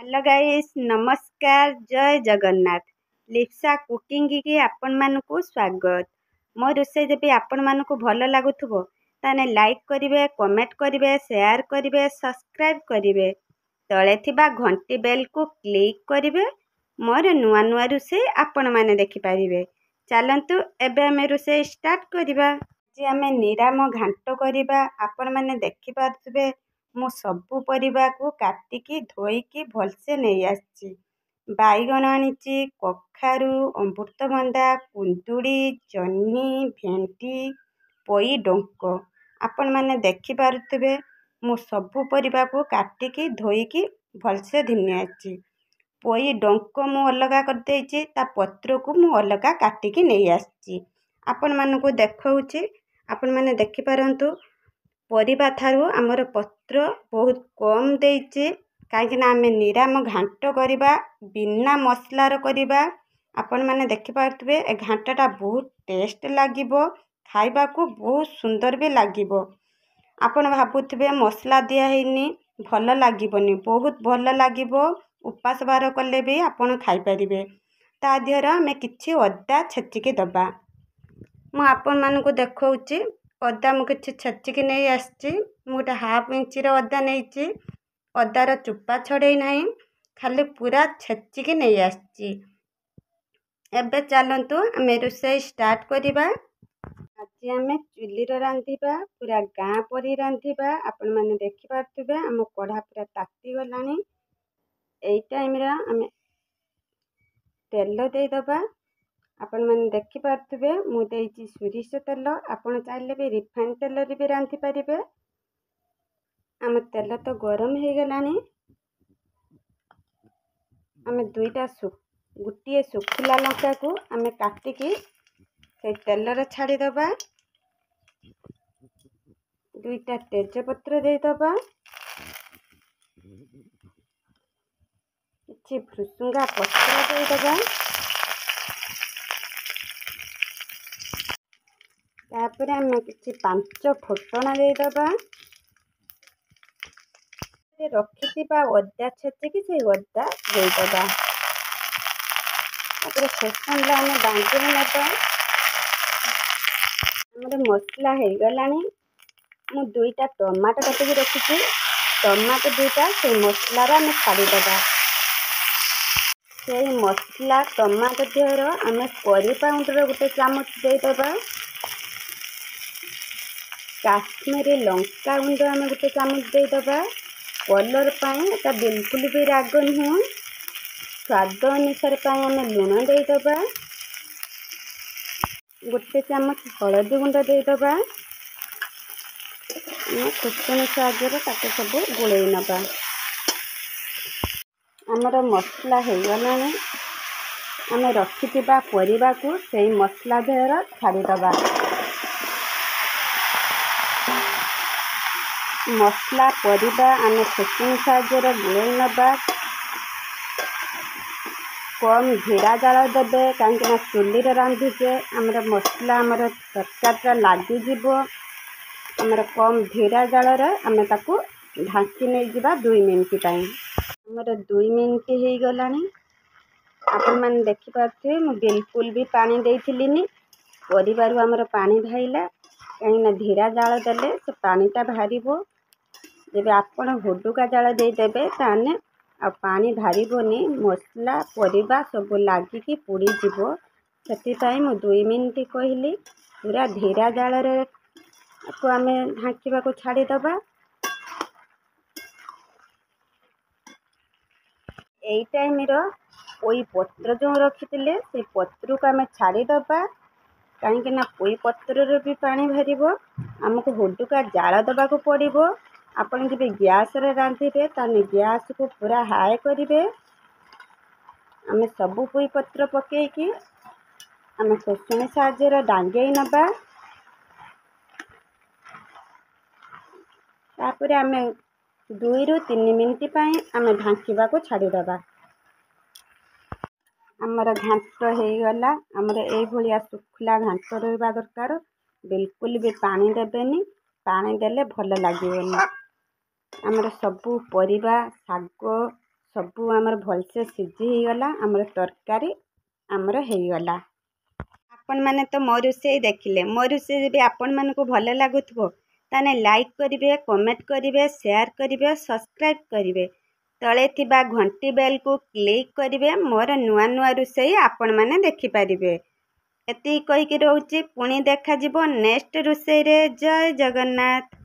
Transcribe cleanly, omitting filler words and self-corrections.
Hello guys नमस्कार जय Jagannath Lipsa cooking की आपण मानकु स्वागत। मो रोषे जब आपण मानकु भल लगुथबो ताने लाइक करिवे, कमेंट करिवे, शेयर करिवे, सब्सक्राइब करिवे, तळे थिबा घंटी बेल को क्लिक करिवे। मोर नुआ नुआ रोषे आपण माने देखि पारिवे। चलंतु एबे हमें रोषे स्टार्ट करिबा। जे हमें निराम घांट करिबा। आपण माने देखि पारथबे मु सबु परिबा को काटिकी धोईकी भलसे नहीं आछि। बैगण आनिची, कखारू, अमृतभंडा, कुंदुड़ी, जह्नी, भेंडी, पोई डोंक आपण माने देखि पारुथबे मु सबु परिबा को काटिकी धोईकी भलसे धिनी आछि। पोई डोंक मु अलगा कर देछि, ता पत्र को मु अलगा काटिकी नहीं आछि। आपण मानकु देखौछि, आपण माने देखि पारंतु परिबा थारु आमर पत्र बहुत कम देइचे काहेकि आमे निराम घांट करिबा बिना मसलार करिबा। आपण माने देखि पारथबे ए घांटटा बहुत टेस्ट लागिबो, खाइबा को बहुत सुंदर भी लागिबो। आपण भाबुथबे मसला दिया हेनी भल लागिबोनी, बहुत भल लागिबो। उपास बार कले भी आपण खाइ परिबे। ता दिहर हमें किछि अदा छेचिके दबा। मु आपण मानकु देखौछि अदा मु किछि छेचिके नहीं आछि। मु गोटे हाफ इंची रो अदा नहींची। अदार चुप्पा छड़े नहीं, खाली पूरा छेचिके नहीं आछि। एबे चलंतु आमे रोषेई स्टार्ट करिबा। आज आमे चुली रो रांधिबा, पूरा गाँ परी रांधिबा। आपण माने देखि पारथबे हम कढ़ा पूरा ताती गलानी। एई टाइम रा आमे तेल दे दबा। आपण माने देखि पारथबे मु देइची सोरिष तेल। आपण चाहिले भी रिफाइन तेल रे भी रांधि पारिबे। आम तेल तो गरम हो गलानी। आमे गोटे सुखिला लंका को आमे काटिकी से तेल रे छाड़ी दबा। दुईटा तेजपत्र दे दबा। किछि भृसुंगा पत्र दे दबा। तापर आमे किछि 5 फुटण दे दबा। रखिथिबा अदा छेचिकी से अदा दे दबा। तापर खोसन ला आमे बांधी नबा। हमर मसला हे गलानी। मु दुईटा टमाटो काटिकी रखिछि। टमाटो दुईटा से मसला रा आमे छाड़ी दबा। से मसला टमाटो देहर आमे करी पाउडर गोटे चामच दे दबा। काश्मीरी लंका गुंड आमे गोटे चामच दे दबा। कलर पाई एटा बिल्कुल भी राग नुह। स्वाद अनुसार पाई आमे लुण दे दबा। गोटे चामच हलदी गुंड दे दबा। खुसुनी साहाଯ୍ୟରେ ताके सब गोळेई नबा। हमर मसला हे गलानी। आमे रखिथिबा परिबा को सेई मसला देहर छाड़ी दबा। मसला परिबा आमे खुसुनी साहाଯ୍ୟରେ गोळेई नबा। कम धीरा जाल देबे काहेकि चुली रे रांधुचे हमर मसला हमर तरकारीटा लागि जिवो। हमर कम धीरा जाल रे आमे ताकू ढांकी नै जिबा 2 मिनिट ताई। हमर 2 मिनिट हे गलानी। आपण माने देखि पारथि मु बिल्कुल भी पानी देइथिलिनी। परिबारु हमर पानी भाइला काहेकि धीरा जाल देले से पानीटा भारिबो। जेबे आपण हुडुका जाल दे देबे ताने आ पानी भारिबोनी, मसला परिबा सब लागिकी पुड़ी जिवो। सेति ताई मु 2 मिनिट कहली। पूरा धीरा जाल रे को आमे ढांकीबा को छाड़ी दबा। एई टाइम रो पोई पत्र जो रखिथिले से पत्र को आमे छाड़ी दबा। काहेकि पोई पत्र रे भी पानी भारिबो। हमको हुडुका जाल दबा को पड़िबो। आपण जब गैस रे रांधिबे ताने गैस को पूरा हाई करिवे। आमे सबु पोई पत्र पकेइकी आमे खुसुनी साहाଯ୍ୟରେ डांगेई नबा। तापर आमे 2 ରୁ 3 मिनिट पाई आमे ढांकीबा को छाड़ी दबा। हमर घांट हे गला। हमर एई भलिया सुखला घांट रहबा दरकार। बिल्कुल भी पानी देबेनी, पानी देले भल लागिबोनी। हमर सबु परिबा साग ସବୁ ଆମର ଭଲସେ ସିଝି ହେଇଗଲା। ଆମର ତରକାରୀ ଆମର ହେଇଗଲା। ଆପଣମାନେ ତ ମୋ ରୋଷେଇ ଦେଖିଲେ। ମୋ ରୋଷେଇ ଯଦି ଆପଣମାନଙ୍କୁ ଭଲ ଲାଗୁଥିବ ତାହେଲେ ଲାଇକ୍ କରିବେ, କମେଣ୍ଟ କରିବେ, ସେୟାର କରିବେ, ସବସ୍କ୍ରାଇବ୍ କରିବେ। ତଳେ ଥିବା ଘଣ୍ଟି ବେଲ୍କୁ କ୍ଲିକ୍ କରିବେ। ମୋର ନୂଆ ନୂଆ ରୋଷେଇ ଆପଣମାନେ ଦେଖିପାରିବେ। ଏତିକି କହିକି ରହୁଛି। ପୁଣି ଦେଖାଯିବ ନେକ୍ସଟ ରୋଷେଇରେ। ଜୟ ଜଗନ୍ନାଥ।